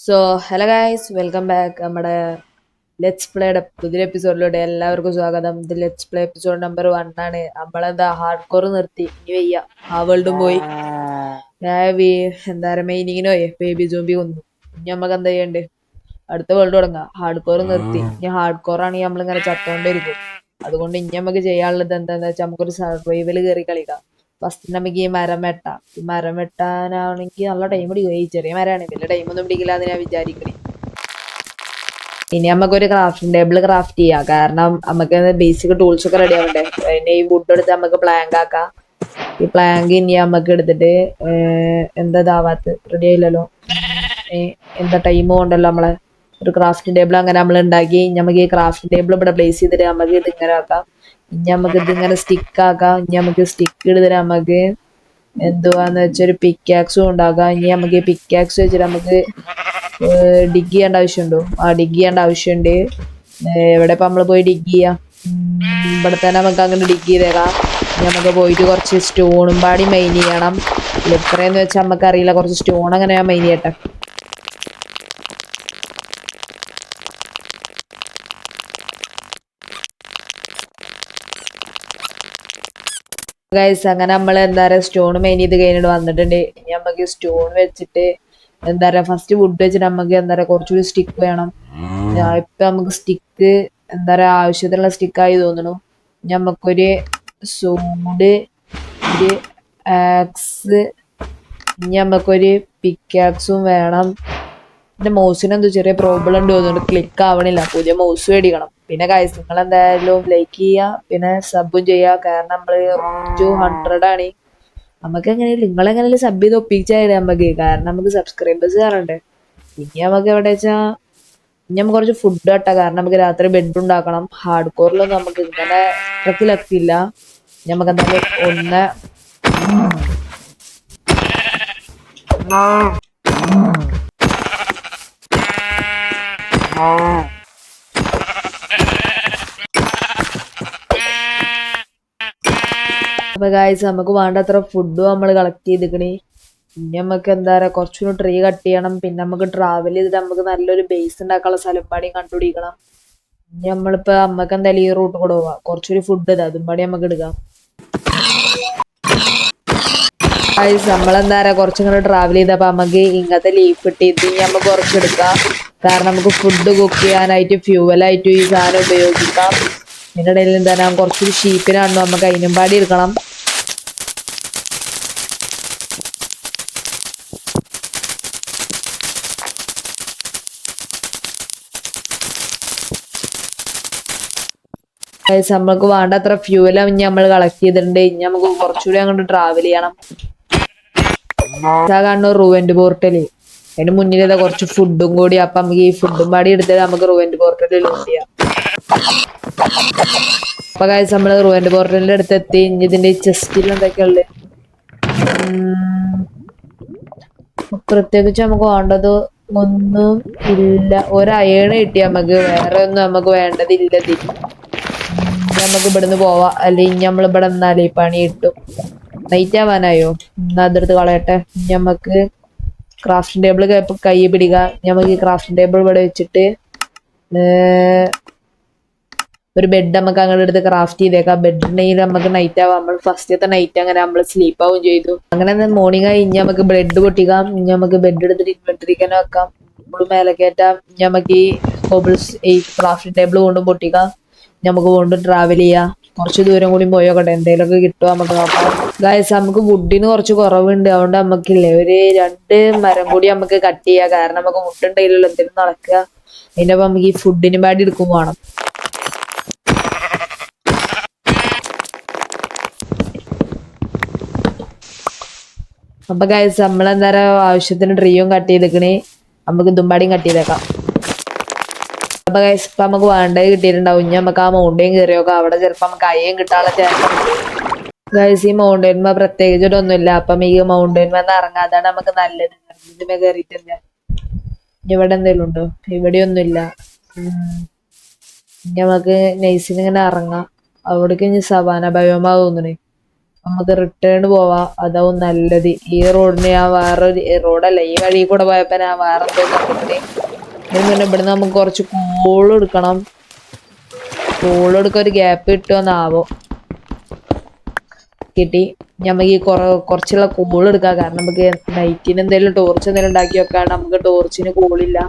So hello guys, welcome back. നമ്മുടെ let's പ്ലേയുടെ പുതിയ എപ്പിസോഡിലൂടെ എല്ലാവർക്കും സ്വാഗതം. ഇത് ലെറ്റ്സ് പ്ലേ എപ്പിസോഡ് നമ്പർ 1 ആണ്. നമ്മളെന്താ ഹാർഡ് കോർ നിർത്തി, ഇനി വയ്യ, ആ വേൾഡും പോയി. ഞാൻ എന്താ പറയുക, മെയിനിങ്ങിനോ ബേബി ജോംബി കൊന്നു. ഇനി നമുക്ക് എന്താ ചെയ്യണ്ടേ? അടുത്ത വേൾഡ് തുടങ്ങാം. ഹാർഡ് കോർ നിർത്തി, ഇനി ഹാർഡ് കോർ ആണെങ്കിൽ നമ്മളിങ്ങനെ ചത്തോണ്ടിരിക്കും. അതുകൊണ്ട് ഇനി നമുക്ക് ചെയ്യാനുള്ളത് എന്താണെന്ന് വെച്ചാൽ നമുക്കൊരു സർവൈവൽ കയറി കളിക്കാം. ഫസ്റ്റ് നമുക്ക് ഈ മരം വെട്ടാം. ഈ മരം വെട്ടാനാണെങ്കിൽ നല്ല ടൈം പിടിക്കും. ഈ ചെറിയ മരമാണ്, വലിയ ടൈമൊന്നും പിടിക്കില്ല എന്ന് ഞാൻ വിചാരിക്കണേ. ഇനി നമുക്കൊരു ക്രാഫ്റ്റിംഗ് ടേബിൾ ക്രാഫ്റ്റ് ചെയ്യാം. കാരണം നമുക്ക് ബേസിക് ടൂൾസ് ഒക്കെ റെഡി ആവണ്ടേ. പിന്നെ ഈ വുഡ് എടുത്ത് നമുക്ക് പ്ലാങ്ക് ആക്കാം. ഈ പ്ലാങ്ക് ഇനി നമുക്ക് എടുത്തിട്ട് എന്താ ഇതാവാത്ത റെഡി ആയില്ലല്ലോ, എന്താ ടൈം കൊണ്ടല്ലോ നമ്മളെ ഒരു ക്രാഫ്റ്റിംഗ് ടേബിൾ അങ്ങനെ നമ്മൾ ഉണ്ടാക്കി. നമുക്ക് ഈ ക്രാഫ്റ്റിംഗ് ടേബിൾ ഇവിടെ പ്ലേസ് ചെയ്തിട്ട് നമുക്ക് ഇത് ഇങ്ങനെ ആക്കാം. ഇനി നമുക്ക് ഇതിങ്ങനെ സ്റ്റിക്ക് ആക്കാം. ഇനി നമുക്ക് സ്റ്റിക്ക് എടുത്തിട്ട് നമുക്ക് എന്തുവാന്ന് വെച്ചാൽ ഒരു പിക്കാക്സും ഉണ്ടാക്കാം. ഇനി നമുക്ക് ഈ പിക്കാക്സ് വെച്ചിട്ട് നമുക്ക് ഡിഗ് ചെയ്യേണ്ട ആവശ്യമുണ്ടോ? ഡിഗ് ചെയ്യേണ്ട ആവശ്യമുണ്ട്. എവിടെ ഇപ്പം നമ്മൾ പോയി ഡിഗ് ചെയ്യാം? ഇവിടെ തന്നെ നമുക്ക് അങ്ങനെ ഡിഗ് ചെയ്തേക്കാം. നമുക്ക് പോയിട്ട് കുറച്ച് സ്റ്റോണും പാടി മൈൻ ചെയ്യണം. എത്രയെന്ന് വെച്ചാൽ നമുക്കറിയില്ല. കുറച്ച് സ്റ്റോൺ അങ്ങനെ ഞാൻ മൈൻ ചെയ്യട്ടെ. ഗൈസ്, അങ്ങനെ നമ്മൾ എന്താ പറയുക സ്റ്റോൺ മൈൻ ചെയ്ത് കഴിഞ്ഞിട്ട് വന്നിട്ടുണ്ട്. ഇനി നമുക്ക് സ്റ്റോൺ വെച്ചിട്ട് എന്താ പറയുക ഫസ്റ്റ് വുഡ് വെച്ചിട്ട് നമുക്ക് എന്താ പറയുക കുറച്ചുകൂടി സ്റ്റിക്ക് വേണം. ഇപ്പം നമുക്ക് സ്റ്റിക്ക് എന്താ പറയുക ആവശ്യത്തിനുള്ള സ്റ്റിക്കായി തോന്നുന്നു. നമുക്കൊരു സോഡ്, ഒരു ആക്സ്, ഇനി നമുക്കൊരു പിക്കാക്സും വേണം. എൻ്റെ മൗസിന് എന്തോ ചെറിയ പ്രോബ്ലം ഉണ്ട് തോന്നുന്നുണ്ട്, ക്ലിക്ക് ആവണില്ല. പുതിയ മൗസ് മേടിക്കണം. പിന്നെ ഗൈസ്, നിങ്ങൾ എന്തായാലും ലൈക്ക് ചെയ്യുക, പിന്നെ സബും ചെയ്യുക. കാരണം നമ്മൾ 200 ആണ്. നമുക്ക് എങ്ങനെയാലും നിങ്ങളെങ്ങനെയാലും സബ് ചെയ്ത് ഒപ്പിച്ചാലേ നമുക്ക്, കാരണം നമുക്ക് സബ്സ്ക്രൈബേഴ്സ് കയറണ്ടേ. ഇനി നമുക്ക് എവിടെ വെച്ചാൽ ഇനി നമുക്ക് കുറച്ച് ഫുഡ് കട്ടാം. കാരണം നമുക്ക് രാത്രി ബെഡ് ഉണ്ടാക്കണം. ഹാർഡ് കോറിലൊന്നും നമുക്ക് ഇങ്ങനെ ഇത്രക്കിലെത്തില്ല. നമുക്ക് എന്തായാലും ഒന്ന് അപ്പൊ ഗായ്സ്, നമുക്ക് വേണ്ടത്ര ഫുഡും നമ്മൾ കളക്ട് ചെയ്തിക്കണേ. പിന്നെ നമുക്ക് എന്താ പറയാ കുറച്ചുകൂടി ട്രീ കട്ട് ചെയ്യണം. പിന്നെ നമുക്ക് ട്രാവൽ ചെയ്തിട്ട് നമുക്ക് നല്ലൊരു ബേസ് ഉണ്ടാക്കാനുള്ള സ്ഥലം പാടിയും കണ്ടുപിടിക്കണം. ഇനി നമ്മളിപ്പോ നമുക്ക് എന്തായാലും ഈ റൂട്ട് കൂടെ പോവാം. കുറച്ചൊരു ഫുഡ് ഇതാ, അതും പാടി നമുക്ക് എടുക്കാം. ഗായ്സ്, നമ്മളെന്താ പറയാ കുറച്ചിങ്ങനെ ട്രാവൽ ചെയ്തപ്പോ നമുക്ക് ഇങ്ങനത്തെ ലീഫ് കിട്ടി. ഇത് നമുക്ക് കുറച്ചെടുക്കാം. കാരണം നമുക്ക് ഫുഡ് കുക്ക് ചെയ്യാനായിട്ട് ഫ്യൂവലായിട്ടും ഈ സാധനം ഉപയോഗിക്കാം. ഇതിൻ്റെ ഇടയിൽ എന്താണ് കുറച്ചൊരു ഷീപ്പിനാണോ നമുക്ക് അതിനും പാടി എടുക്കണം. നമ്മൾക്ക് വേണ്ട അത്ര ഫ്യൂവലും ഇനി നമ്മൾ കളക്ട് ചെയ്തിട്ടുണ്ട്. ഇനി നമുക്ക് കുറച്ചുകൂടി അങ്ങോട്ട് ട്രാവൽ ചെയ്യണം. കാണുന്ന റൂവൻഡ് പോർട്ടല്, അതിന് മുന്നിൽ കുറച്ച് ഫുഡും കൂടി. അപ്പൊ നമുക്ക് ഈ ഫുഡും പാടി എടുത്തിട്ട് നമുക്ക് റൂവൻഡ് പോർട്ടലിൽ ലോഡ് ചെയ്യാം. അപ്പൊ കാര്യം നമ്മള് റൂവൻഡ് പോർട്ടലിന്റെ അടുത്ത് എത്തി. ഇനി ഇതിന്റെ ചെസ്റ്റിൽ എന്തൊക്കെയുള്ളത് പ്രത്യേകിച്ച് നമുക്ക് വേണ്ടത് ഒന്നും ഇല്ല. ഒരു അയേണ് കിട്ടി നമുക്ക്, വേറെ ഒന്നും നമുക്ക് വേണ്ടതില്ല. നമുക്ക് ഇവിടുന്ന് പോവാം. അല്ലെങ്കിൽ നമ്മൾ ഇവിടെ നിന്നാലേ പണി കിട്ടും. നൈറ്റ് ആവാനായോ? എന്നാ അതെടുത്ത് കളയട്ടെ. നമുക്ക് ക്രാഫ്റ്റിംഗ് ടേബിൾ കൈ പിടിക്കുക. നമുക്ക് ഈ ക്രാഫ്റ്റിംഗ് ടേബിൾ ഇവിടെ വെച്ചിട്ട് ഒരു ബെഡ് നമുക്ക് അങ്ങോട്ട് എടുത്ത് ക്രാഫ്റ്റ് ചെയ്തേക്കാം. ബെഡ് ഉണ്ടെങ്കിൽ നമുക്ക് നൈറ്റ് ആവാം. നമ്മൾ ഫസ്റ്റത്തെ നൈറ്റ് അങ്ങനെ നമ്മൾ സ്ലീപ്പ് ആവും ചെയ്തു. അങ്ങനെ മോർണിംഗ് ആയി. ഇനി നമുക്ക് ബ്രെഡ് പൊട്ടിക്കാം. ഇനി നമുക്ക് ബെഡ് എടുത്തിട്ട് ഇൻവെന്ററിക്കാൻ വെക്കാം. നമ്മൾ മേലെ കയറ്റാം. ഇനി നമുക്ക് ഈ കോബിൾസ് ഈ ക്രാഫ്റ്റിംഗ് ടേബിൾ കൊണ്ടും പൊട്ടിക്കാം. നമുക്ക് കൊണ്ടും ട്രാവൽ ചെയ്യാം. കുറച്ച് ദൂരം കൂടി പോയോക്കട്ടെ, എന്തെങ്കിലുമൊക്കെ കിട്ടുമോ നമുക്ക് നോക്കാം. ഗായ്സ്, നമുക്ക് വുഡിന് കുറച്ച് കുറവുണ്ട്. അതുകൊണ്ട് നമുക്കില്ലേ ഒരു 2 മരം കൂടി നമുക്ക് കട്ട് ചെയ്യാം. കാരണം നമുക്ക് വുഡ് ഉണ്ടെങ്കിലല്ലോ എന്തെങ്കിലും നടക്കുക. അതിൻ്റെ ഒപ്പം നമുക്ക് ഈ ഫുഡിന് പാടി എടുക്കും വേണം. അപ്പൊ ഗൈസ്, നമ്മളെന്താ ആവശ്യത്തിന് ട്രീയും കട്ട് ചെയ്തേക്കണേ. നമുക്ക് ഇതുമ്പാടിയും കട്ട് ചെയ്തേക്കാം. അപ്പൊ ഗൈസ്, ഇപ്പൊ നമുക്ക് വേണ്ടത് കിട്ടിയിട്ടുണ്ടാവും. ഇനി നമുക്ക് ആ മൗണ്ടൈൻ കയറിയൊക്കെ അവിടെ ചിലപ്പോ നമുക്ക് അയ്യം കിട്ടാനുള്ള ചാൻസ് ഉണ്ട്. ഗൈസ്, ഈ മൗണ്ടൈൻമ പ്രത്യേകിച്ചിട്ടൊന്നുമില്ല. അപ്പം ഈ മൗണ്ടൈൻമെന്ന് ഇറങ്ങാതാണ് നമുക്ക് നല്ലത്. ഇതിന്മേ കയറിയിട്ടില്ല. ഇവിടെ എന്തെങ്കിലും ഉണ്ടോ? ഇവിടെ ഒന്നുമില്ല. ഇനി നമുക്ക് നൈസിന് ഇങ്ങനെ ഇറങ്ങാം. അവിടേക്ക് ഇനി സവാന ബയോമാ തോന്നണേ. നമുക്ക് റിട്ടേൺ പോവാം, അതാവും നല്ലത്. ഈ റോഡിന് ഞാൻ വേറൊരു റോഡല്ല, ഈ വഴി കൂടെ പോയപ്പോ ഞാൻ വേറെ എന്തോ കണ്ടിട്ട്. പിന്നെ ഇവിടുന്ന് നമുക്ക് കുറച്ച് എടുക്കണം. എടുക്കാൻ ഒരു ഗ്യാപ്പ് കിട്ടുമെന്നാവോ. കിട്ടി. നമുക്ക് ഈ കുറച്ചുള്ള എടുക്കാം. കാരണം നമുക്ക് നൈറ്റിന് എന്തെങ്കിലും ടോർച്ച് എന്തെങ്കിലും ഉണ്ടാക്കി വെക്കാണ്ട് നമുക്ക് ടോർച്ചിന് കോളില്ല.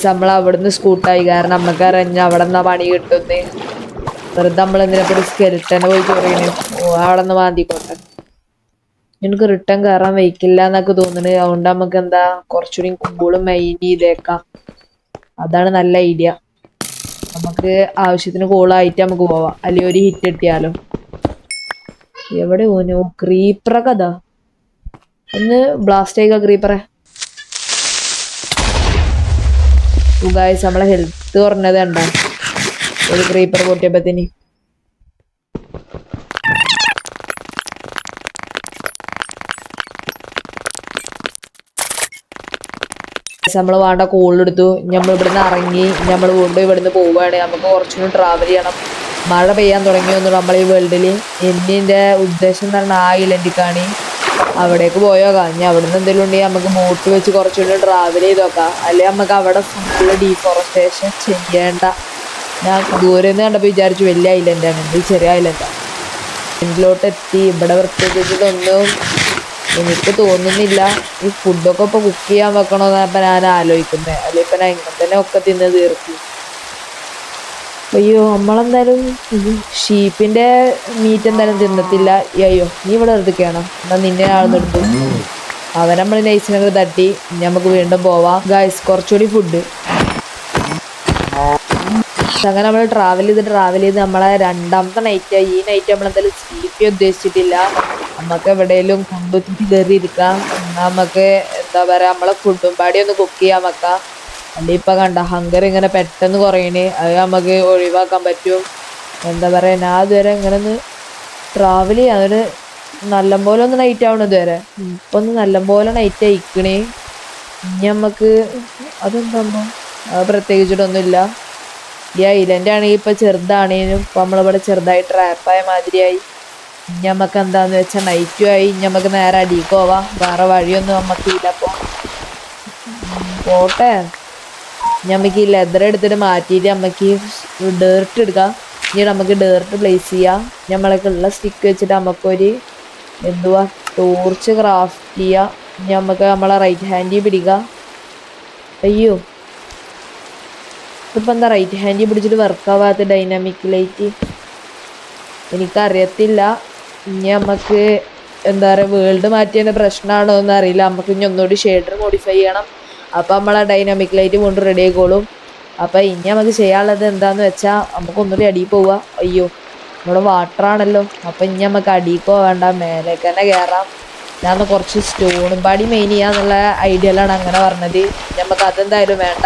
നമ്മൾ അവിടുന്ന് സ്കൂട്ടായി. കാരണം നമുക്ക് അറിഞ്ഞ അവിടെ നിന്നാ പണി കിട്ടുന്നേ. വെറുതെ നമ്മൾ എന്തിനൊക്കെ ഒരു സ്കെൽറ്റനെ പോയി ചൊറിയണേ. അവിടെ നിന്ന് മാന്തിക്കോട്ടെ. എനിക്ക് റിട്ടേൺ കയറാൻ വയ്ക്കില്ല എന്നൊക്കെ തോന്നുന്നത്. അതുകൊണ്ട് നമുക്ക് എന്താ കുറച്ചുകൂടി കുമ്പോളും മെയിൻ ചെയ്തേക്കാം. അതാണ് നല്ല ഐഡിയ. നമുക്ക് ആവശ്യത്തിന് കോളായിട്ട് നമുക്ക് പോവാം. അല്ലെങ്കിൽ ഒരു ഹിറ്റ് കിട്ടിയാലോ. എവിടെ പോനു? ക്രീപ്പറൊക്കെ അതാ ഒന്ന് ബ്ലാസ്റ്റ് ചെയ്യുക ക്രീപ്പറെ. ഗായ്സ് നമ്മളെ ഹെൽത്ത് കുറഞ്ഞത് കണ്ടാ ഒരു ക്രീപ്പർ പൊട്ടിയപ്പത്തിന്. നമ്മൾ വേണ്ട കോളെടുത്തു. നമ്മൾ ഇവിടുന്ന് ഇറങ്ങി നമ്മൾ വീണ്ടും ഇവിടുന്ന് പോവുകയാണ്. നമുക്ക് കുറച്ചുകൂടി ട്രാവൽ ചെയ്യണം. മഴ പെയ്യാൻ തുടങ്ങിയൊന്നു നമ്മൾ ഈ വേൾഡിൽ. എന്നിൻ്റെ ഉദ്ദേശം എന്ന് പറഞ്ഞാൽ ആ ഐലൻഡിക്കാണ്. അവിടേക്ക് പോയോക്കാം. ഇനി അവിടെ നിന്ന് എന്തെങ്കിലും ഉണ്ടെങ്കിൽ നമുക്ക് ബോട്ട് വെച്ച് കുറച്ചുകൂടി ട്രാവൽ ചെയ്ത് നോക്കാം. അല്ലെങ്കിൽ നമുക്ക് അവിടെ ഫുള്ള് ഡീഫോറസ്റ്റേഷൻ ചെയ്യേണ്ട. ഞാൻ ദൂരെ നിന്ന് കണ്ടപ്പോൾ വിചാരിച്ചു വലിയ ഐലൻഡാണ്. ഇത് ചെറിയ ഐലൻഡാണ്. ഐലൻഡിലോട്ട് എത്തി. ഇവിടെ പ്രത്യേകിച്ചിട്ടൊന്നും എനിക്ക് തോന്നുന്നില്ല. ഈ ഫുഡൊക്കെ ഇപ്പോൾ കുക്ക് ചെയ്യാൻ വെക്കണമെന്നാണ് ഇപ്പം ഞാൻ ആലോചിക്കുന്നത്. അല്ലെങ്കിൽ ഇപ്പം ഞാൻ ഇങ്ങനെ തന്നെ ഒക്കെ തിന്ന് തീർക്കും. അയ്യോ നമ്മളെന്തായാലും ഷീപ്പിന്റെ മീറ്റ് എന്തായാലും തിന്നത്തില്ല. അയ്യോ നീ ഇവിടെ എടുക്കുകയാണോ? എന്നാൽ നിന്നെ ആളെന്നെടുത്തു. അവൻ നമ്മൾ നൈസിനൊക്കെ തട്ടി. നമുക്ക് വീണ്ടും പോവാം. ഗായ്സ് കുറച്ചുകൂടി ഫുഡ്. അങ്ങനെ നമ്മൾ ട്രാവൽ ചെയ്ത് നമ്മളെ രണ്ടാമത്തെ നൈറ്റായി. ഈ നൈറ്റ് നമ്മളെന്തായാലും സ്ലീപ്പ് ചെയ്യാൻ ഉദ്ദേശിച്ചിട്ടില്ല. നമുക്ക് എവിടെയെങ്കിലും കൊണ്ടുവച്ചിട്ട് കയറി ഇരിക്കാം. നമുക്ക് എന്താ പറയുക നമ്മളെ ഫുഡും പാടി ഒന്ന് കുക്ക് ചെയ്യാൻ വെക്കാം. അല്ലെങ്കിൽ ഇപ്പം കണ്ട ഹങ്കർ ഇങ്ങനെ പെട്ടെന്ന് കുറയണേ. അത് നമുക്ക് ഒഴിവാക്കാൻ പറ്റും. എന്താ പറയുക ഞാൻ ഇതുവരെ ഇങ്ങനെ ഒന്ന് ട്രാവൽ ചെയ്യാം. അതൊരു നല്ലപോലെ ഒന്ന് നൈറ്റ് ആവണം. ഇതുവരെ ഇപ്പം ഒന്ന് നല്ലപോലെ നൈറ്റ് അയക്കണേ. ഇനി നമുക്ക് അതെന്താകുമ്പോൾ അത് പ്രത്യേകിച്ചിട്ടൊന്നുമില്ല. ഈ ഐലൻഡ് ആണെങ്കിൽ ഇപ്പം ചെറുതാണേനും ഇപ്പം നമ്മളിവിടെ ചെറുതായി ട്രാപ്പായ മാതിരിയായി. ഇനി നമുക്ക് എന്താന്ന് വെച്ചാൽ നൈറ്റും ആയി. ഇനി നമുക്ക് നേരെ അടിക്ക് പോവാം. വേറെ വഴിയൊന്നും നമുക്കില്ല. അപ്പോൾ പോട്ടെ. നമുക്ക് ഈ ലെതർ എടുത്തിട്ട് മാറ്റിയിട്ട് നമുക്ക് ഈ ഡേർട്ട് എടുക്കാം. ഇനി നമുക്ക് ഡേർട്ട് പ്ലേസ് ചെയ്യാം. നമ്മളൊക്കെ ഉള്ള സ്റ്റിക്ക് വെച്ചിട്ട് നമുക്കൊരു എന്തുവാ ടോർച്ച് ക്രാഫ്റ്റ് ചെയ്യാം. ഇനി നമുക്ക് നമ്മളെ റൈറ്റ് ഹാൻഡിൽ പിടിക്കാം. അയ്യോ ഇതിപ്പോൾ എന്താ റൈറ്റ് ഹാൻഡിൽ പിടിച്ചിട്ട് വർക്കാവാത്ത ഡൈനാമിക് ലൈറ്റ്? എനിക്കറിയത്തില്ല. ഇനി നമുക്ക് എന്താ പറയുക വേൾഡ് മാറ്റിയതിൻ്റെ പ്രശ്നമാണോ എന്ന് അറിയില്ല. നമുക്ക് ഇനി ഒന്നുകൂടി ഷെയ്ഡർ മോഡിഫൈ ചെയ്യണം. അപ്പോൾ നമ്മളെ ഡൈനാമിക് ലൈറ്റ് കൊണ്ട് റെഡി ആയിക്കോളും. അപ്പോൾ ഇനി നമുക്ക് ചെയ്യാനുള്ളത് എന്താണെന്ന് വെച്ചാൽ നമുക്ക് ഒന്നുകൂടി അടിയിൽ പോവുക. അയ്യോ നമ്മുടെ വാട്ടറാണല്ലോ. അപ്പോൾ ഇനി നമുക്ക് അടിയിൽ പോവേണ്ട, മേലേക്ക് തന്നെ കയറാം. ഞാൻ കുറച്ച് സ്റ്റോണും പാടി മെയിൻ ചെയ്യാന്നുള്ള ഐഡിയയിലാണ് അങ്ങനെ പറഞ്ഞത്. നമുക്ക് അതെന്തായാലും വേണ്ട.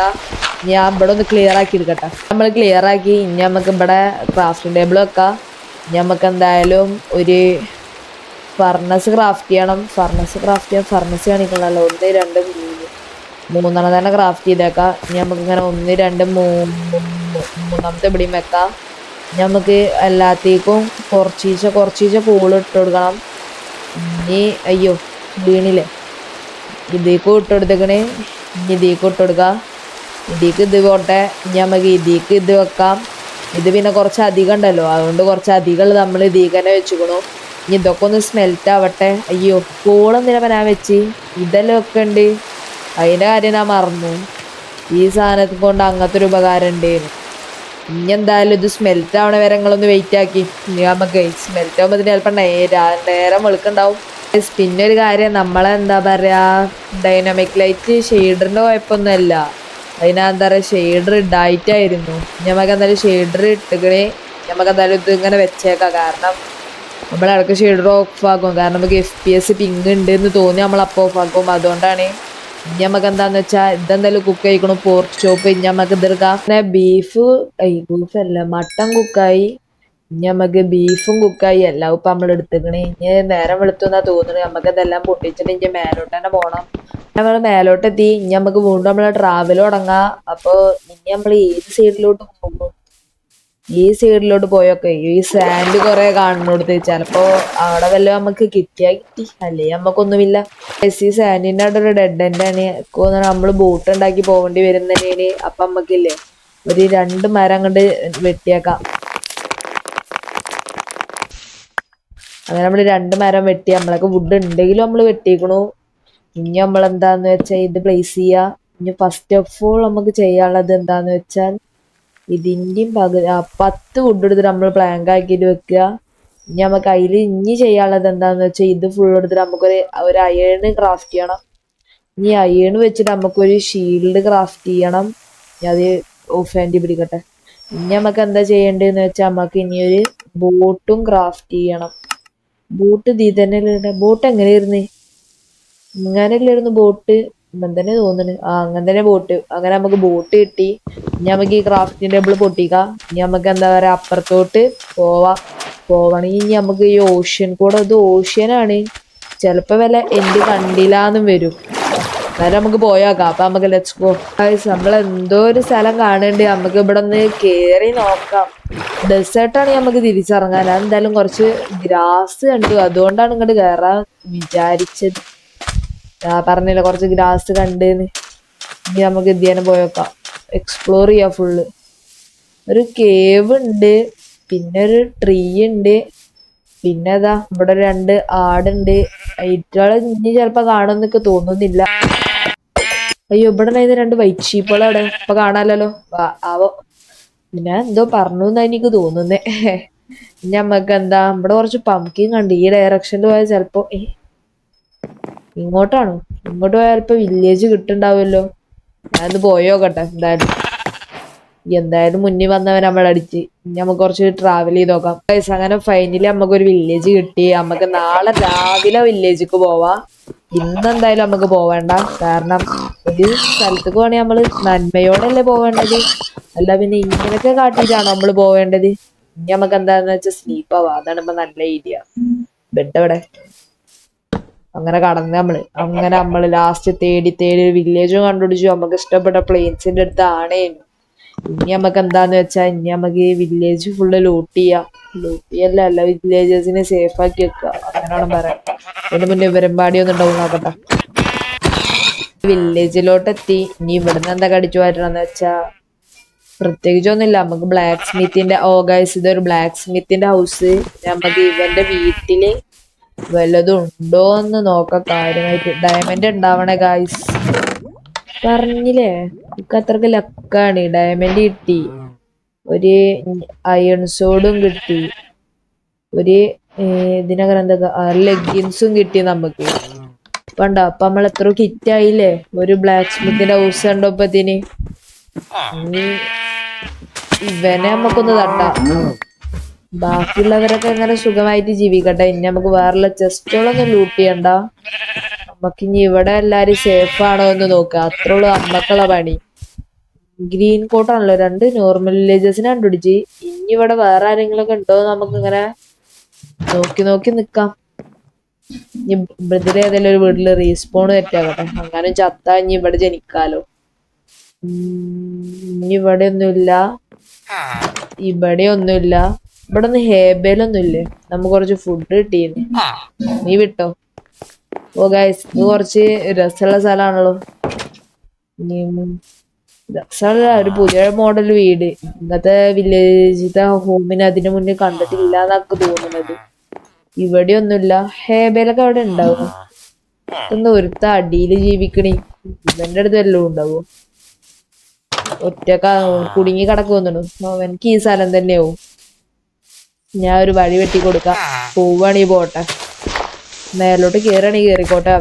ഞാൻ ഇവിടെ ഒന്ന് ക്ലിയർ ആക്കി എടുക്കട്ടെ. നമ്മൾ ക്ലിയർ ആക്കി. ഇനി നമുക്ക് ഇവിടെ ക്രാഫ്റ്റിംഗ് ടേബിൾ വെക്കാം. ഇനി നമുക്ക് എന്തായാലും ഒരു ഫർണസ് ക്രാഫ്റ്റ് ചെയ്യണം. ഫർണസ് കാണിക്കണമല്ലോ. 1 2 3 മൂന്നെണ്ണം തന്നെ ക്രാഫ്റ്റ് ചെയ്തേക്കാം. ഇനി നമുക്കിങ്ങനെ 1 2 3 മൂന്നാമത്തെ ഇവിടെയും വെക്കാം. ഇനി നമുക്ക് എല്ലാത്തേക്കും കുറച്ചീച്ച പൂളിട്ട് കൊടുക്കണം. ഇനി അയ്യോ വീണില്ലേ. ഇതിലേക്ക് ഇട്ട് കൊടുത്തേക്കണേ. ഇനി ഇതിലേക്ക് ഇട്ട് കൊടുക്കാം. ഇതിലേക്ക് ഇത് പോട്ടെ. ഇനി നമുക്ക് ഇതിലേക്ക് ഇത് വെക്കാം. ഇത് പിന്നെ കുറച്ച് അധികം ഉണ്ടല്ലോ, അതുകൊണ്ട് കുറച്ച് അധികം നമ്മൾ ഇതിലേക്ക് തന്നെ വെച്ചുക്കണു. ഇനി ഇതൊക്കെ ഒന്ന് സ്മെൽറ്റ് ആവട്ടെ. അയ്യോ പൂളെന്തിനപ്പം ഞാൻ വെച്ച് ഇതെല്ലാം ഒക്കെ ഉണ്ട്. അതിൻ്റെ കാര്യം ഞാൻ മറന്നു. ഈ സാധനത്തിൽ കൊണ്ട് അങ്ങനത്തെ ഒരു ഉപകാരം ഉണ്ടായിരുന്നു. ഇനി എന്തായാലും ഇത് സ്മെൽറ്റ് ആവണ വരെ നിങ്ങളൊന്ന് വെയിറ്റ് ആക്കി. ഇനി നമുക്ക് സ്മെൽറ്റ് ആകുമ്പോൾ ചിലപ്പോൾ നേരം വെളുക്കുണ്ടാവും. പിന്നെ ഒരു കാര്യം നമ്മളെന്താ പറയുക ഡൈനാമിക് ലൈറ്റ് ഷെയ്ഡറിൻ്റെ കുഴപ്പമൊന്നുമല്ല. അതിനെന്താ പറയുക ഷെയ്ഡർ ഇടായിട്ടായിരുന്നു. നമുക്ക് എന്തായാലും ഷെയ്ഡർ ഇട്ടുകണേ. നമുക്ക് എന്തായാലും ഇത് ഇങ്ങനെ വെച്ചേക്കാം. കാരണം നമ്മളിടയ്ക്ക് ഷെയ്ഡർ ഓഫ് ആക്കും. കാരണം നമുക്ക് FPS പിങ്ക് ഉണ്ട് എന്ന് തോന്നി നമ്മളപ്പോൾ ഓഫ് ആക്കും. അതുകൊണ്ടാണ്. ഇനി നമുക്ക് എന്താന്ന് വെച്ചാൽ ഇതെന്തായാലും കുക്ക് കഴിക്കണം. പോർക്ക് ചോപ്പ് ഇനി നമുക്ക് ഇതെടുക്കാം. പിന്നെ ബീഫല്ല മട്ടൺ കുക്കായി. ഇനി നമ്മക്ക് ബീഫും കുക്കായി എല്ലാം ഇപ്പൊ നമ്മൾ എടുത്തേക്കണേ. ഇനി നേരം വെളുത്തുന്നാ തോന്നുന്നു. നമുക്ക് ഇതെല്ലാം പൊട്ടിച്ചിട്ട് ഇനി മേലോട്ട് തന്നെ പോണം. നമ്മള് മേലോട്ട് എത്തി. ഇനി നമുക്ക് വീണ്ടും നമ്മളെ ട്രാവൽ തുടങ്ങാം. അപ്പൊ ഇനി നമ്മൾ ഏത് സൈഡിലോട്ട് പോകും? ഈ സൈഡിലോട്ട് പോയൊക്കെ ഈ സാൻഡ് കുറെ കാണുന്നോടത്ത് ചിലപ്പോ അവിടെ വല്ല നമുക്ക് കിട്ടിയാ കിട്ടി, അല്ലേ നമ്മക്കൊന്നുമില്ല. ഈ സാൻഡിന്റെ അവിടെ ഒരു ഡെഡ് എൻഡ് ആണ്. നമ്മള് ബോട്ട് ഉണ്ടാക്കി പോകേണ്ടി വരും തന്നെയാണ്. അപ്പൊ നമ്മക്കില്ലേ ഒരു 2 മരം കൊണ്ട് വെട്ടിയേക്കാം. അങ്ങനെ നമ്മള് 2 മരം വെട്ടി. നമ്മളൊക്കെ വുഡ് ഉണ്ടെങ്കിലും നമ്മള് വെട്ടിക്കണു. ഇനി നമ്മളെന്താന്ന് വെച്ചാൽ ഇത് പ്ലേസ് ചെയ്യാ. ഇനി ഫസ്റ്റ് ഓഫ് ഓൾ നമുക്ക് ചെയ്യാനുള്ളത് എന്താന്ന് വെച്ചാൽ ഇതിന്റെയും 10 വുഡ് എടുത്തിട്ട് നമ്മൾ പ്ലാങ്ക് ആക്കിയിട്ട് വെക്കുക. ഇനി നമുക്ക് അതിൽ ഇനി ചെയ്യാനുള്ളത് എന്താന്ന് വെച്ചാൽ ഇത് ഫുൾ എടുത്തിട്ട് നമുക്കൊരു അയേൺ ക്രാഫ്റ്റ് ചെയ്യണം. ഇനി അയേൺ വെച്ചിട്ട് നമുക്കൊരു ഷീൽഡ് ക്രാഫ്റ്റ് ചെയ്യണം. അത് ഓഫ് ഹാൻഡ് പിടിക്കട്ടെ. ഇനി നമുക്ക് എന്താ ചെയ്യേണ്ടതെന്ന് വെച്ചാൽ നമുക്ക് ഇനിയൊരു ബോട്ടും ക്രാഫ്റ്റ് ചെയ്യണം. ബോട്ട് ഇതീ തന്നെ ഇടണ്ട. ബോട്ട് എങ്ങനെയായിരുന്നേ? ഇങ്ങനെയല്ലായിരുന്നു ബോട്ട്. ഇങ്ങനെ തന്നെ തോന്നുന്നു. അങ്ങനെ തന്നെ ബോട്ട്. അങ്ങനെ നമുക്ക് ബോട്ട് കിട്ടി. ഇനി നമുക്ക് ഈ ക്രാഫ്റ്റിംഗ് ടേബിൾ പൊട്ടിക്കാം. ഇനി നമുക്ക് എന്താ പറയാ അപ്പുറത്തോട്ട് പോവണമെങ്കിൽ ഇനി നമുക്ക് ഈ ഓഷ്യൻ കൂടെ, ഇത് ഓഷ്യനാണ്. ചിലപ്പോ വല്ല എന്റെ കണ്ടില്ലാന്നും വരും. എന്നാലും നമുക്ക് പോയാക്കാം. അപ്പൊ നമുക്ക് ലെറ്റ്സ് ഗോ. നമ്മൾ എന്തോ ഒരു സ്ഥലം കാണുന്നുണ്ട്. നമുക്ക് ഇവിടെ ഒന്ന് കേറി നോക്കാം. ഡെസേർട്ടാണ് നമുക്ക് തിരിച്ചിറങ്ങാൻ. അതെന്തായാലും കുറച്ച് ഗ്രാസ് കണ്ടു, അതുകൊണ്ടാണ് ഇങ്ങോട്ട് കയറാൻ വിചാരിച്ചത്. പറഞ്ഞില്ല കുറച്ച് ഗ്രാസ് കണ്ടെന്ന്. ഇനി നമുക്ക് ഇതിനെ പോയേക്കാം, എക്സ്പ്ലോർ ചെയ്യാം ഫുള്ള്. ഒരു കേവ് ഉണ്ട്, പിന്നെ ഒരു ട്രീ ഉണ്ട്, പിന്നെ ഇതാ ഇവിടെ 2 ആടുണ്ട്. ഐറ്റുകളെ ഇനി ചിലപ്പോ കാണുമെന്നൊക്കെ തോന്നുന്നില്ല. അയ്യോ, ഇവിടെ 2 വൈറ്റ് ഷീപ്പുകളവിടെ ഇപ്പൊ കാണാലോ. ആവോ, പിന്നെ എന്തോ പറഞ്ഞു എന്നാ എനിക്ക് തോന്നുന്നേ. ഇനി നമ്മക്ക് എന്താ ഇവിടെ കുറച്ച് പംകിൻ കണ്ട്. ഈ ഡയറക്ഷനിൽ പോയാൽ ചിലപ്പോ ഇങ്ങോട്ടാണോ? ഇങ്ങോട്ട് പോയാൽ ഇപ്പൊ വില്ലേജ് കിട്ടുണ്ടാവുമല്ലോ. ഞാനത് പോയോക്കട്ടെ. എന്തായാലും മുന്നിൽ വന്നവൻ നമ്മളടിച്ച്. ഇനി നമുക്ക് കുറച്ച് ട്രാവൽ ചെയ്ത് നോക്കാം. അങ്ങനെ ഫൈനലി നമുക്കൊരു വില്ലേജ് കിട്ടി. നമുക്ക് നാളെ രാവിലെ വില്ലേജിക്ക് പോവാം. ഇന്നെന്തായാലും നമുക്ക് പോവേണ്ട. കാരണം ഒരു സ്ഥലത്തേക്ക് പോകണമെങ്കിൽ നമ്മള് നന്മയോടല്ലേ പോവേണ്ടത്, അല്ല പിന്നെ ഇങ്ങനെയൊക്കെ കാട്ടിയിട്ടാണോ നമ്മള് പോവേണ്ടത്? ഇനി നമുക്ക് എന്താന്ന് വെച്ചാൽ സ്ലീപ്പ് ആവാം. അതാണ് ഇപ്പൊ നല്ല ഐഡിയ. ബെഡ് എവിടെ? അങ്ങനെ നമ്മള് ലാസ്റ്റ് തേടി ഒരു വില്ലേജും കണ്ടുപിടിച്ചു. നമുക്ക് ഇഷ്ടപ്പെട്ട പ്ലെയിൻസിന്റെ അടുത്ത് ആണേനും. ഇനി നമുക്ക് എന്താന്ന് വെച്ചാൽ ഇനി നമുക്ക് ഈ വില്ലേജ് ഫുള്ള് ലൂട്ട് ചെയ്യാം. എല്ലാ വില്ലേജസിനെ സേഫ് ആക്കി വെക്കുക, അങ്ങനെയാണ് പറയാം. ഇതിന് മുന്നേ വരുമ്പാടി ഒന്നും ഉണ്ടാവും നോക്കട്ടെ. വില്ലേജിലോട്ട് എത്തി. ഇനി ഇവിടുന്ന് എന്താ കടിച്ചു മാറ്റണമെന്ന് വെച്ചാ പ്രത്യേകിച്ചൊന്നുമില്ല. നമുക്ക് ബ്ലാക്ക് സ്മിത്തിന്റെ ഗൈസ്, ഇതൊരു ബ്ലാക്ക് സ്മിത്തിന്റെ ഹൗസ്. നമുക്ക് ഇവന്റെ വീട്ടില് വല്ലതും ഉണ്ടോ എന്ന് നോക്കാം. കാര്യമായിട്ട് ഡയമണ്ട് ഉണ്ടാവണേ ഗൈസ്. പറഞ്ഞില്ലേ എനിക്ക് അത്രക്ക് ലക്കാണ്. ഡയമണ്ട് കിട്ടി, ഒരു അയൺ സോഡും കിട്ടി, ഒരു ഇതിനകത്ത് എന്തൊക്കെ ലെഗിൻസും കിട്ടി നമുക്ക്. കണ്ടോ അപ്പൊ നമ്മൾ എത്ര കിറ്റായില്ലേ. ഒരു ബ്ലാക്ക് സ്മിത്തിന്റെ ഹൗസ് കണ്ടോ ഇപ്പൊ ഇതിന്. ഇവനെ നമുക്കൊന്ന് തട്ടാം. ബാക്കിയുള്ളവരൊക്കെ എങ്ങനെ സുഖമായിട്ട് ജീവിക്കട്ടെ. ഇനി നമുക്ക് വേറെ ചെസ്റ്റുകളൊന്നും ലൂട്ട് ചെയ്യണ്ട. നമുക്ക് ഇനി ഇവിടെ എല്ലാരും സേഫ് ആണോ എന്ന് നോക്കുക, അത്രേ ഉള്ളൂ നമ്മക്കുള്ള പണി. ഗ്രീൻ കോട്ടാണല്ലോ. 2 നോർമൽ വില്ലേജസിനെ കണ്ടുപിടിച്ച്. ഇനി ഇവിടെ വേറെ ആരെങ്കിലൊക്കെ ഉണ്ടോ നമുക്ക് ഇങ്ങനെ നോക്കി നിക്കാം. ഇനി ഇതിലെ ഏതെങ്കിലും ഒരു വീട്ടില് റീസ്പോൺ തെറ്റാകട്ടെ. അങ്ങനെ ചത്താ ഇനി ഇവിടെ ജനിക്കാലോ. ഇനി ഇവിടെ ഒന്നുമില്ല. ഇവിടെ ഒന്നും ഹേബേലൊന്നും ഇല്ലേ. നമുക്ക് കുറച്ച് ഫുഡ് കിട്ടിയിരുന്നു. നീ വിട്ടോ? ഓ ഗൈസ്, ഇത് കുറച്ച് രസമുള്ള സ്ഥലമാണല്ലോ. രസമുള്ള ഒരു പുതിയ മോഡൽ വീട്. ഇന്നത്തെ വില്ലേജിത്തെ ഹോമിന് അതിന് മുന്നേ കണ്ടിട്ടില്ല എന്നൊക്കെ തോന്നുന്നത്. ഇവിടെ ഒന്നുമില്ല. ഹേബേലൊക്കെ അവിടെ ഉണ്ടാവും. ഇതൊന്നും ഒരുത്ത അടിയില് ജീവിക്കണേ. ഇവന്റെ അടുത്ത് വല്ലതും ഉണ്ടാവോ? ഒറ്റക്ക കുടുങ്ങി കിടക്കുന്നുണ്ടോ? അവനക്ക് ഈ സ്ഥലം തന്നെയാവും. ഞാൻ ഒരു വഴി വെട്ടി കൊടുക്കാം. പോവാണീ പോട്ടെ, മേലോട്ട് കേറാണെങ്കിൽ കേറിക്കോട്ടെ.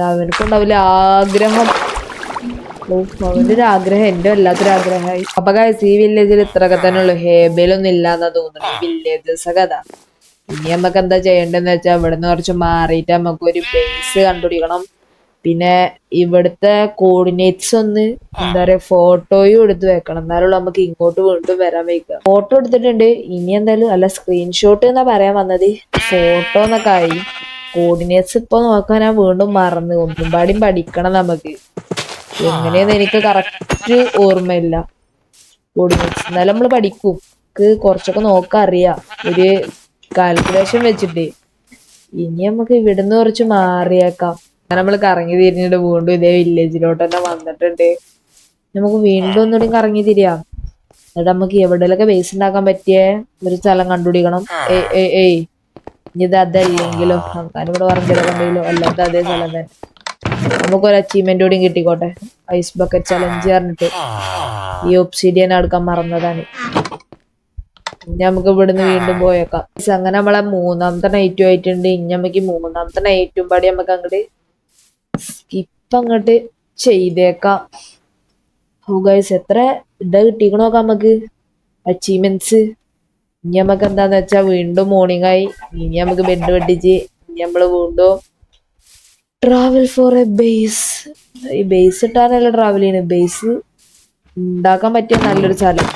അവനക്കുണ്ടാവില്ല ആഗ്രഹം. അവന്റെ ഒരു ആഗ്രഹം എന്റെ വല്ലാത്തൊരു ആഗ്രഹമായി. അപ്പൊ ഗൈസ്, ഈ വില്ലേജിൽ ഇത്രയൊക്കെ തന്നെ ഉള്ളു. ഹേബേലൊന്നും ഇല്ലാന്നാ തോന്നുന്നു ഈ വില്ലേജസ് കഥ. ഇനി നമുക്ക് എന്താ ചെയ്യേണ്ടതെന്ന് വെച്ചാൽ ഇവിടുന്ന് കുറച്ച് മാറിയിട്ട് നമുക്ക് ഒരു ബേസ് കണ്ടുപിടിക്കണം. പിന്നെ ഇവിടുത്തെ കോർഡിനേറ്റ്സ് ഒന്ന് എന്താ പറയാ ഫോട്ടോയും എടുത്ത് വെക്കണം, എന്നാലുള്ള നമുക്ക് ഇങ്ങോട്ട് വീണ്ടും വരാൻ വയ്ക്കുക. ഫോട്ടോ എടുത്തിട്ടുണ്ട്, ഇനി എന്തായാലും അല്ല സ്ക്രീൻഷോട്ട് എന്നാ പറയാൻ വന്നത്, ഫോട്ടോ എന്നൊക്കെ ആയി. കോർഡിനേറ്റ്സ് ഇപ്പൊ നോക്കാൻ ഞാൻ വീണ്ടും മറന്ന്, ഒന്നും പാടിയും പഠിക്കണം നമുക്ക്. എങ്ങനെയെന്ന് എനിക്ക് കറക്റ്റ് ഓർമ്മയില്ല കോർഡിനേറ്റ്സ്, എന്നാലും നമ്മള് പഠിക്കും. കുറച്ചൊക്കെ നോക്കാൻ അറിയാം ഒരു കാൽക്കുലേഷൻ വെച്ചിട്ട്. ഇനി നമുക്ക് ഇവിടുന്ന് കുറച്ച് മാറിയേക്കാം. നമ്മൾ കറങ്ങി തിരിഞ്ഞിട്ട് വീണ്ടും ഇതേ വില്ലേജിലോട്ട് തന്നെ വന്നിട്ടുണ്ട്. നമുക്ക് വീണ്ടും ഒന്നുകൂടി കറങ്ങി തിരിയാം. എന്നിട്ട് നമുക്ക് എവിടെയൊക്കെ ബേസ് ഉണ്ടാക്കാൻ പറ്റിയ ഒരു സ്ഥലം കണ്ടുപിടിക്കണം. ഏയ് ഇനി ഇത് അതല്ലെങ്കിലോ, അങ്ങനെ ഇവിടെ പറഞ്ഞില്ല കണ്ടെങ്കിലോ, അല്ലാതെ അതേ സ്ഥലം തന്നെ. നമുക്കൊരു അച്ചീവ്മെന്റ് കൂടിയും കിട്ടിക്കോട്ടെ, ഐസ് ബക്കറ്റ് ചലഞ്ച് പറഞ്ഞിട്ട്. ഈ ഒബ്സിഡിയൻ എടുക്കാൻ മറന്നതാണ്. നമുക്ക് ഇവിടുന്ന് വീണ്ടും പോയേക്കാം. അങ്ങനെ നമ്മളെ മൂന്നാമത്തെ നൈറ്റും ആയിട്ടുണ്ട്. ഇനി നമുക്ക് മൂന്നാമത്തെ നൈറ്റും പാടി നമുക്ക് അങ്ങോട്ട് സ്കിപ്പ് അങ്ങോട്ട് ചെയ്തേക്കാം. ഗൈസ് എത്ര ഇതാ കിട്ടിക്കണ നോക്കാം നമുക്ക് അച്ചീവ്മെന്റ്സ്. ഇനി നമുക്ക് എന്താന്ന് വെച്ചാ വീണ്ടും മോർണിംഗ് ആയി. ഇനി നമുക്ക് ബെഡ് വെട്ടിച്ച് ഇനി നമ്മള് വീണ്ടും ട്രാവൽ ഫോർ എ ബേസ്. ഈ ബേസ് ഇട്ടാനല്ല ട്രാവൽ ചെയ്യണ, ബേസ് ഉണ്ടാക്കാൻ പറ്റിയ നല്ലൊരു സ്ഥലം.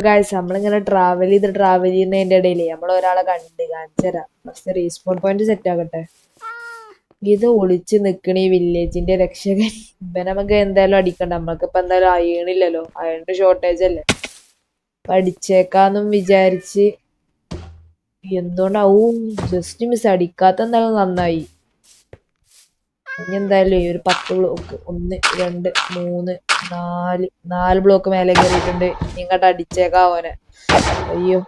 ഗൈസ് നമ്മളിങ്ങനെ ട്രാവൽ ചെയ്യുന്നതിന്റെ ഇടയിൽ നമ്മൾ ഒരാളെ കാണിച്ചുതരാം. ഫസ്റ്റ് റീസ്പോൺ പോയിന്റ് സെറ്റ് ആകട്ടെ. ഇത് ഒളിച്ച് നിക്കണ ഈ വില്ലേജിന്റെ രക്ഷകൻ, ഇപ്പൊ നമുക്ക് എന്തായാലും അടിക്കണ്ട. നമ്മൾക്കിപ്പോ എന്തായാലും അയണില്ലല്ലോ, അയണിന്റെ ഷോർട്ടേജ് അല്ലേ. അടിച്ചേക്കാന്നും വിചാരിച്ച് എന്തുകൊണ്ടാവും ജസ്റ്റ് മിസ് അടിക്കാത്ത, എന്തായാലും നന്നായി. ഇനി എന്തായാലും ഒരു 10 ബ്ലോക്ക് 1 2 3 4 ബ്ലോക്ക് മേലെ കയറിയിട്ടുണ്ട്. ഇങ്ങോട്ട് അടിച്ചേക്കാം ഓനെ. അയ്യോ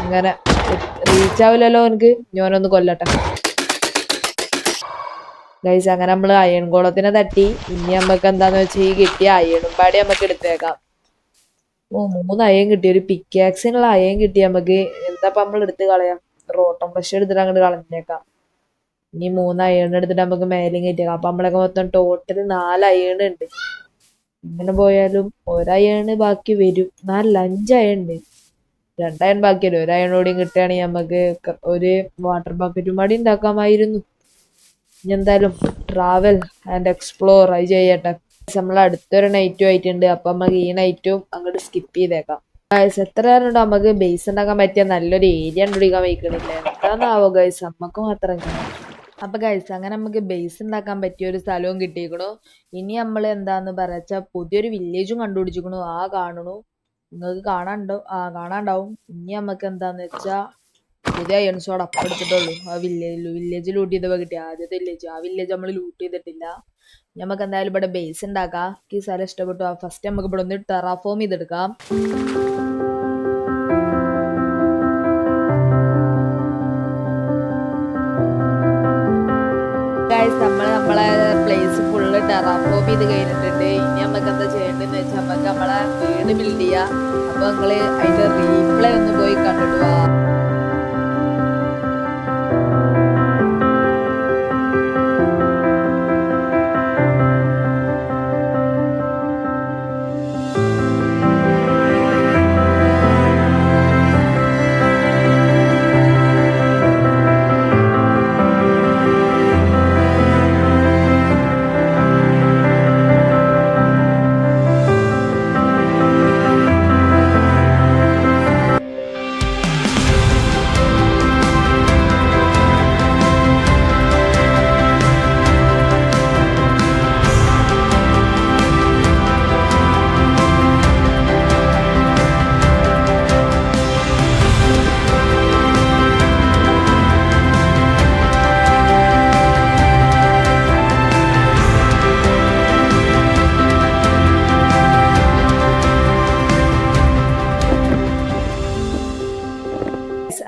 ഇങ്ങനെ റീച്ച് ആവില്ലല്ലോ എനിക്ക്. ഞാനൊന്ന് കൊല്ലട്ടെ ഗൈസ്. അങ്ങനെ നമ്മള് അയൺ ഗോളത്തിനെ തട്ടി. ഇനി നമുക്ക് എന്താന്ന് വെച്ചാൽ ഈ കിട്ടിയ അയണും പാടി നമുക്ക് എടുത്തേക്കാം. 3 അയൺ കിട്ടി, ഒരു പിക്കാക്സിനുള്ള അയൺ കിട്ടി നമുക്ക്. എന്താ നമ്മൾ എടുത്ത് കളയാം, റോട്ടം പശ എടുത്തിട്ട് അങ്ങോട്ട് കളഞ്ഞേക്കാം. ഇനി 3 അയൺ എടുത്തിട്ട് നമുക്ക് മേലും കയറ്റിയേക്കാം. അപ്പൊ നമ്മളൊക്കെ മൊത്തം ടോട്ടൽ 4 അയൺ ഉണ്ട്. ഇങ്ങനെ പോയാലും ഒരയണ് ബാക്കി വരും. 5 അയൺ ഉണ്ട്, 2 അയൺ ബാക്കി വരും. ഒരു അയൺ കൂടിയും കിട്ടുകയാണെങ്കിൽ നമുക്ക് ഒരു വാട്ടർ ബക്കറ്റും പാടി ഉണ്ടാക്കാമായിരുന്നു. ഇനി എന്തായാലും ട്രാവൽ ആൻഡ് എക്സ്പ്ലോർ അത് ചെയ്യട്ടെ. നമ്മൾ അടുത്തൊരു നൈറ്റും ആയിട്ടുണ്ട്. അപ്പൊ നമുക്ക് ഈ നൈറ്റും അങ്ങോട്ട് സ്കിപ്പ് ചെയ്തേക്കാം. ഗൈസ് എത്ര നേരം നമുക്ക് ബേസ് ഉണ്ടാക്കാൻ പറ്റിയ നല്ലൊരു ഏരിയ കണ്ടുപിടിക്കാൻ വയ്ക്കണില്ല. എന്താന്നാവോ ഗൈസ്, നമ്മക്ക് മാത്രം. അപ്പൊ ഗൈസ് അങ്ങനെ നമുക്ക് ബേസ് ഉണ്ടാക്കാൻ പറ്റിയ ഒരു സ്ഥലവും കിട്ടിയിരിക്കണു. ഇനി നമ്മൾ എന്താന്ന് പറയാ പുതിയൊരു വില്ലേജും കണ്ടുപിടിച്ചിരിക്കണു. കാണണു, നിങ്ങൾക്ക് കാണാണ്ടാവും. ഇനി നമുക്ക് എന്താന്ന് വെച്ചാ പുതിയ അയൺസോട് അപ്പം എടുത്തിട്ടുള്ളൂ. ആ വില്ലേജ് ലൂട്ട് ചെയ്തപ്പോ കിട്ടിയ ആദ്യത്തെ വില്ലേജ്, ആ വില്ലേജ് നമ്മൾ ലൂട്ട് ചെയ്തിട്ടില്ല. നമുക്ക് എന്തായാലും ഇവിടെ ബേസ് ഉണ്ടാക്കാം. ഈ സ്ഥലം ഇഷ്ടപ്പെട്ടു. ഫസ്റ്റ് നമുക്ക് ഇവിടെ ഒന്ന് ടെറാഫോം ചെയ്തെടുക്കാം. നമ്മളെ പ്ലേസ് ഫുള്ള് ടെറാഫോം ചെയ്ത് കഴിഞ്ഞിട്ടുണ്ട്. ഇനി നമുക്ക് എന്താ ചെയ്യേണ്ടതെന്ന് വെച്ചാൽ നമുക്ക് നമ്മളെ വീട് ബിൽഡ് ചെയ്യാം. അപ്പൊ നിങ്ങള് അതിന്റെ റീപ്ലേ ഒന്ന് പോയി കണ്ടിട്ട് വാ.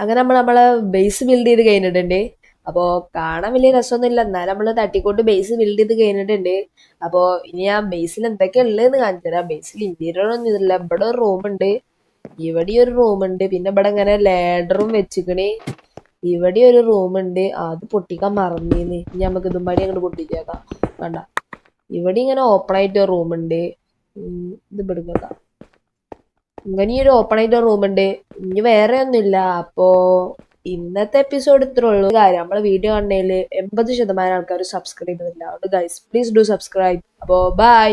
അങ്ങനെ നമ്മളെ ബേസ് ബിൽഡ് ചെയ്ത് കഴിഞ്ഞിട്ടുണ്ട്. അപ്പോൾ കാണാൻ വലിയ രസമൊന്നുമില്ല, എന്നാലും നമ്മൾ തട്ടിക്കൊണ്ട് ബേസ് ബിൽഡ് ചെയ്ത് കഴിഞ്ഞിട്ടുണ്ട്. അപ്പോൾ ഇനി ആ ബേസിൽ എന്തൊക്കെയാ ഉള്ളതെന്ന് കാണിച്ചു തരാം. ബേസിൽ ഇന്റീരിയർ ഒന്നും ഇതില്ല. ഇവിടെ ഒരു റൂമുണ്ട്, ഇവിടെ ഒരു റൂമുണ്ട്, പിന്നെ ഇവിടെ ഇങ്ങനെ ലാഡറും വെച്ചിക്കണേ. ഇവിടെ ഒരു റൂമുണ്ട്, അത് പൊട്ടിക്കാൻ മറന്നീന്ന്. ഇനി നമുക്ക് ഇതും പടി അങ്ങോട്ട് പൊട്ടിച്ചേക്കാം. വേണ്ട, ഇവിടെ ഇങ്ങനെ ഓപ്പൺ ആയിട്ട് ഒരു റൂമുണ്ട്. ഇത് പെടുക്കാം. ഇങ്ങനെ ഒരു ഓപ്പൺ ആയിട്ട് റൂമുണ്ട്. ഇനി വേറെ ഒന്നുമില്ല. അപ്പോ ഇന്നത്തെ എപ്പിസോഡ് ഇത്രേ ഉള്ളൂ. കാര്യം നമ്മളെ വീഡിയോ കണ്ടതിൽ 80% ആൾക്കാർ സബ്സ്ക്രൈബ് ചെയ്തില്ല. അതുകൊണ്ട് ഗൈസ് പ്ലീസ് ഡു സബ്സ്ക്രൈബ്. അപ്പോൾ ബൈ.